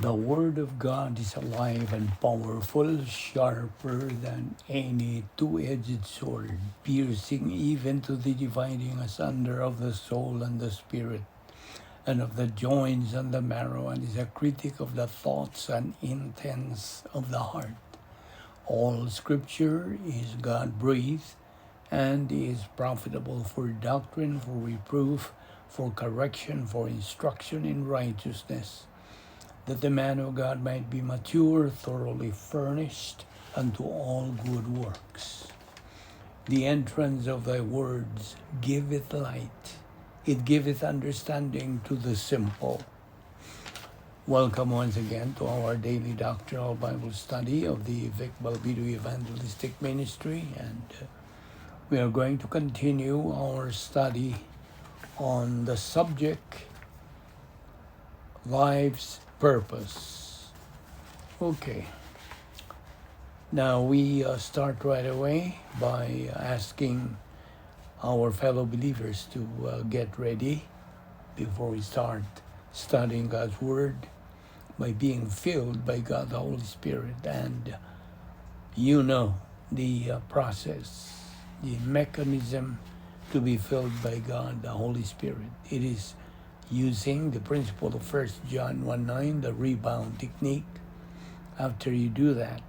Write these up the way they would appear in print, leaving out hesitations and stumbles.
The Word of God is alive and powerful, sharper than any two-edged sword, piercing even to the dividing asunder of the soul and the spirit, and of the joints and the marrow, and is a critic of the thoughts and intents of the heart. All Scripture is God-breathed and is profitable for doctrine, for reproof, for correction, for instruction in righteousness, that the man of God might be mature, thoroughly furnished unto all good works. The entrance of thy words giveth light, it giveth understanding to the simple. Welcome once again to our daily doctrinal Bible study of the Balbido Evangelistic Ministry, and we are going to continue our study on the subject, life's purpose. Okay. Now we start right away by asking our fellow believers to get ready before we start studying God's Word by being filled by God the Holy Spirit. And you know the process, the mechanism to be filled by God the Holy Spirit. It is using the principle of 1 John 1:9, the rebound technique. After you do that,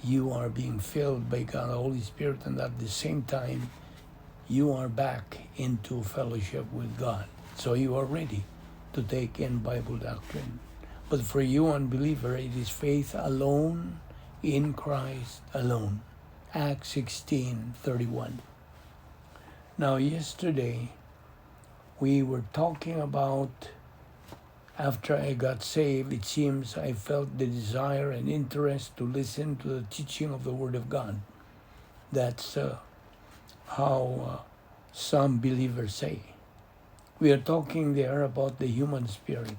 you are being filled by God the Holy Spirit, and at the same time, you are back into fellowship with God. So you are ready to take in Bible doctrine. But for you unbeliever, it is faith alone in Christ alone. Acts 16:31. Now yesterday, we were talking about, after I got saved, it seems I felt the desire and interest to listen to the teaching of the Word of God. That's how some believers say. We are talking there about the human spirit,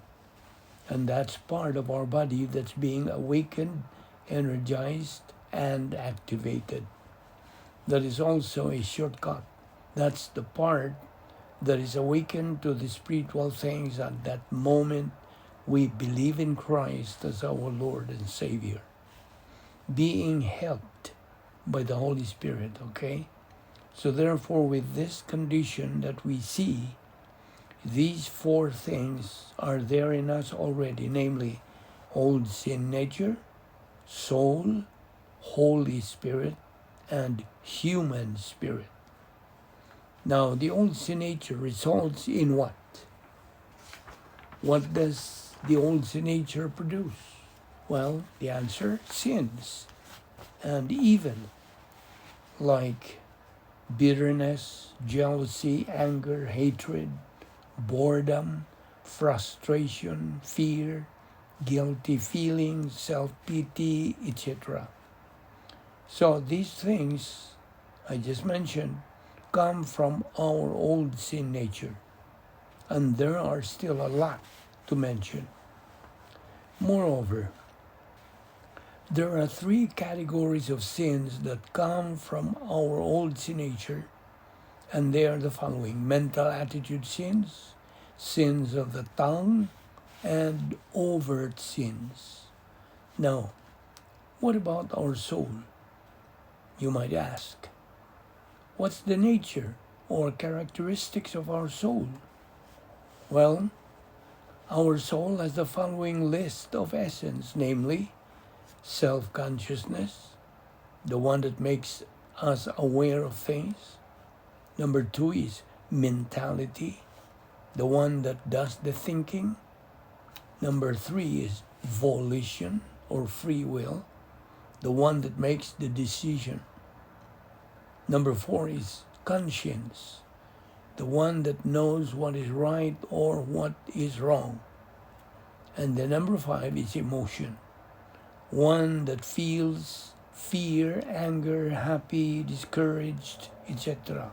and that's part of our body that's being awakened, energized, and activated. That is also a shortcut. That's the part that is awakened to the spiritual things at that moment we believe in Christ as our Lord and Savior, being helped by the Holy Spirit, okay? So therefore, with this condition that we see, these four things are there in us already, namely old sin nature, soul, Holy Spirit, and human spirit. Now, the old sin nature results in what? What does the old sin nature produce? Well, the answer, sins and evil, like bitterness, jealousy, anger, hatred, boredom, frustration, fear, guilty feelings, self-pity, etc. So these things I just mentioned come from our old sin nature, and there are still a lot to mention. Moreover, there are three categories of sins that come from our old sin nature, and they are the following: mental attitude sins, sins of the tongue, and overt sins. Now, what about our soul? You might ask. What's the nature or characteristics of our soul? Well, our soul has the following list of essence, namely self-consciousness, the one that makes us aware of things. Number 2 is mentality, the one that does the thinking. Number 3 is volition or free will, the one that makes the decision. Number 4 is conscience, the one that knows what is right or what is wrong. And the number 5 is emotion, one that feels fear, anger, happy, discouraged, etc.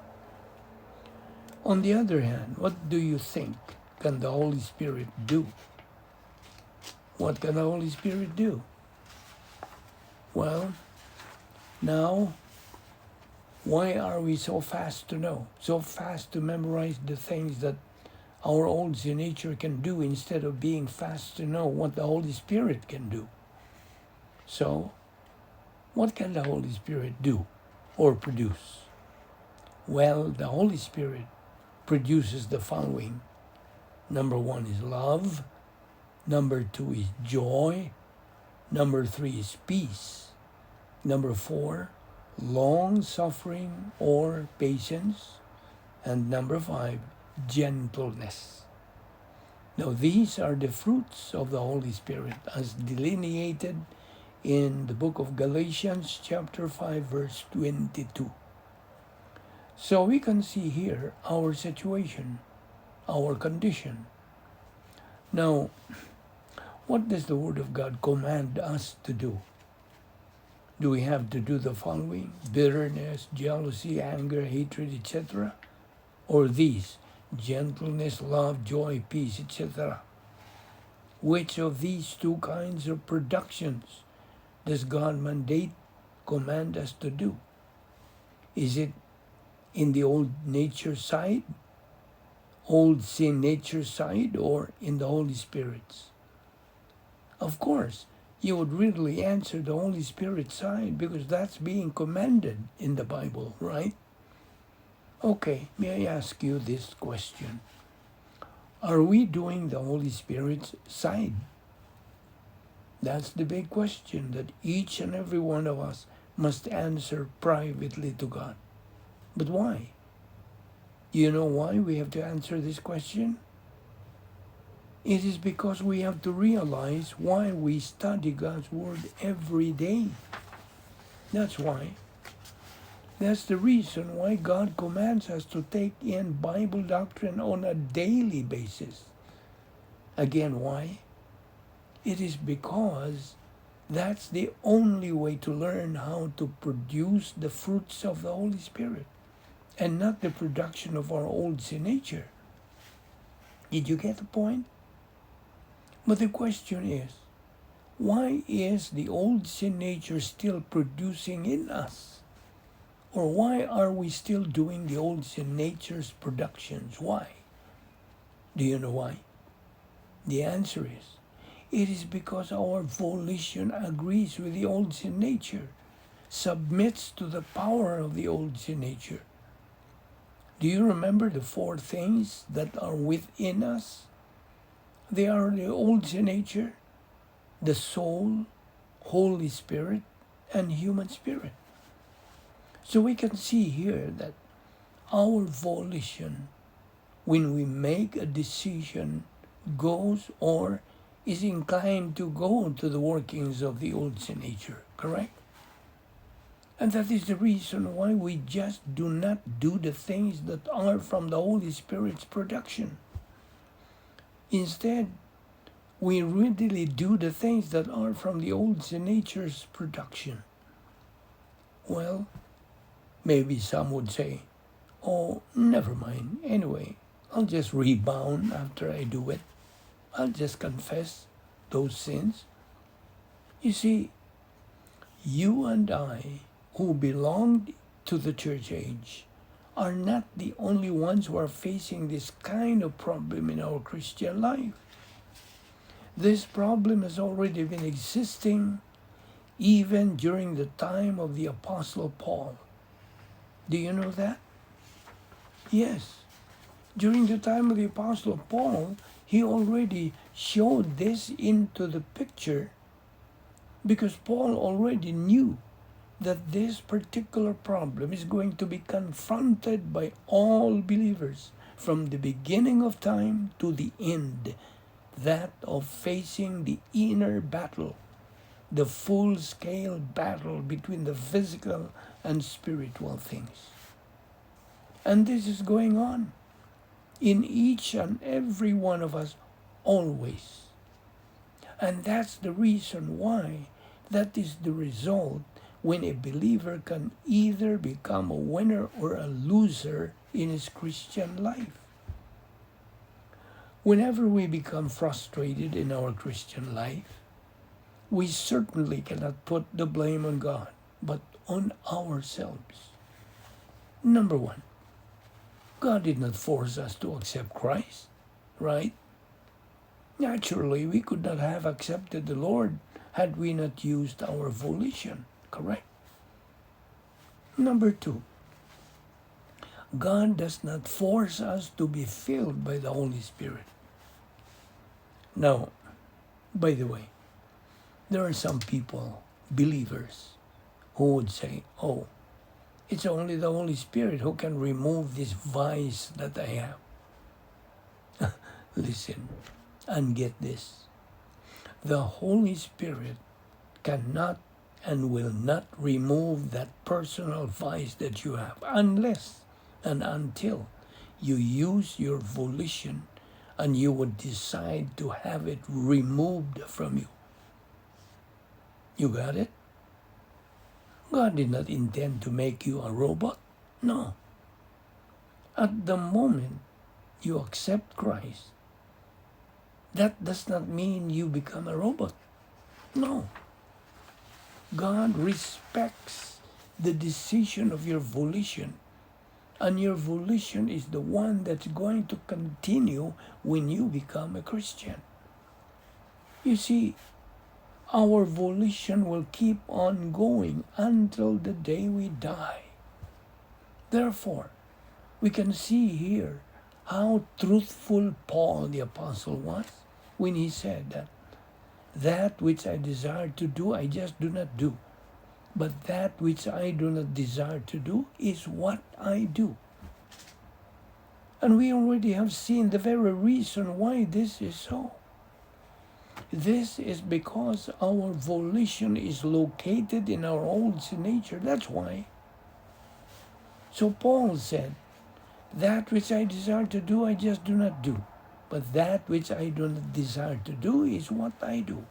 On the other hand, what do you think can the Holy Spirit do? What can the Holy Spirit do? Well, now, why are we so fast to know, so fast to memorize the things that our old sin nature can do instead of being fast to know what the Holy Spirit can do. So, what can the Holy Spirit do or produce? Well, the Holy Spirit produces the following. Number 1 is love. Number 2 is joy. Number 3 is peace. Number 4, long suffering or patience. And number 5, gentleness. Now, these are the fruits of the Holy Spirit as delineated in the book of Galatians chapter 5 verse 22. So we can see here our situation, our condition. Now, what does the Word of God command us to do? Do we have to do the following? Bitterness, jealousy, anger, hatred, etc.? Or these? Gentleness, love, joy, peace, etc.? Which of these two kinds of productions does God command us to do? Is it in the old nature side, old sin nature side, or in the Holy Spirit's? Of course, you would really answer the Holy Spirit side because that's being commanded in the Bible, right? Okay, may I ask you this question? Are we doing the Holy Spirit's side? That's the big question that each and every one of us must answer privately to God. But why? You know why we have to answer this question? It is because we have to realize why we study God's Word every day. That's why. That's the reason why God commands us to take in Bible doctrine on a daily basis. Again, why? It is because that's the only way to learn how to produce the fruits of the Holy Spirit and not the production of our old sin nature. Did you get the point? But the question is, why is the old sin nature still producing in us? Or why are we still doing the old sin nature's productions? Why? Do you know why? The answer is, it is because our volition agrees with the old sin nature, submits to the power of the old sin nature. Do you remember the 4 things that are within us? They are the old sin nature, the soul, Holy Spirit, and human spirit. So we can see here that our volition, when we make a decision, goes or is inclined to go to the workings of the old sin nature, correct? And that is the reason why we just do not do the things that are from the Holy Spirit's production. Instead, we readily do the things that are from the old sin nature's production. Well, maybe some would say, oh, never mind. Anyway, I'll just rebound after I do it. I'll just confess those sins. You see, you and I, who belong to the church age, are not the only ones who are facing this kind of problem in our Christian life. This problem has already been existing even during the time of the Apostle Paul. Do you know that? Yes. During the time of the Apostle Paul, he already showed this into the picture because Paul already knew that this particular problem is going to be confronted by all believers from the beginning of time to the end, that of facing the inner battle, the full-scale battle between the physical and spiritual things. And this is going on in each and every one of us always. And that's the reason why that is the result when a believer can either become a winner or a loser in his Christian life. Whenever we become frustrated in our Christian life, we certainly cannot put the blame on God, but on ourselves. Number 1, God did not force us to accept Christ. right? Naturally, we could not have accepted the Lord had we not used our volition, correct? Number 2, God does not force us to be filled by the Holy Spirit. Now, by the way, there are some people, believers, who would say, oh, it's only the Holy Spirit who can remove this vice that I have. Listen and get this. The Holy Spirit cannot and will not remove that personal vice that you have unless and until you use your volition and you would decide to have it removed from you. You got it? God did not intend to make you a robot. No. At the moment you accept Christ, that does not mean you become a robot. No. God respects the decision of your volition. And your volition is the one that's going to continue when you become a Christian. You see, our volition will keep on going until the day we die. Therefore, we can see here how truthful Paul the Apostle was when he said that which I desire to do, I just do not do. But that which I do not desire to do is what I do. And we already have seen the very reason why this is so. This is because our volition is located in our old nature. That's why. So Paul said, that which I desire to do, I just do not do. But that which I do not desire to do is what I do.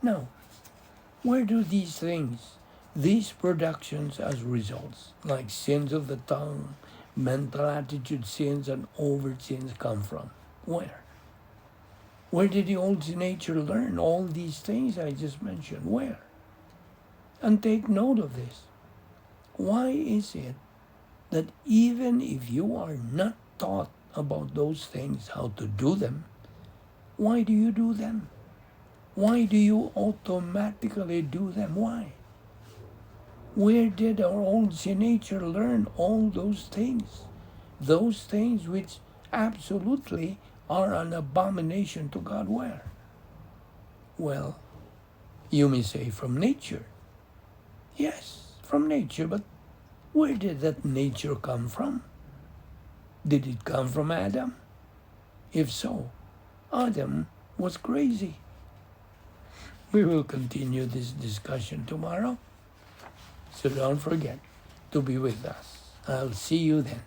Now, where do these things, these productions as results, like sins of the tongue, mental attitude sins, and overt sins come from? Where? Where did the old nature learn all these things I just mentioned? Where? And take note of this. Why is it that even if you are not taught about those things, how to do them, why do you do them? Why do you automatically do them? Why? Where did our old nature learn all those things? Those things which absolutely are an abomination to God. Where? Well, you may say from nature. Yes, from nature, but where did that nature come from? Did it come from Adam? If so, Adam was crazy. We will continue this discussion tomorrow, so don't forget to be with us. I'll see you then.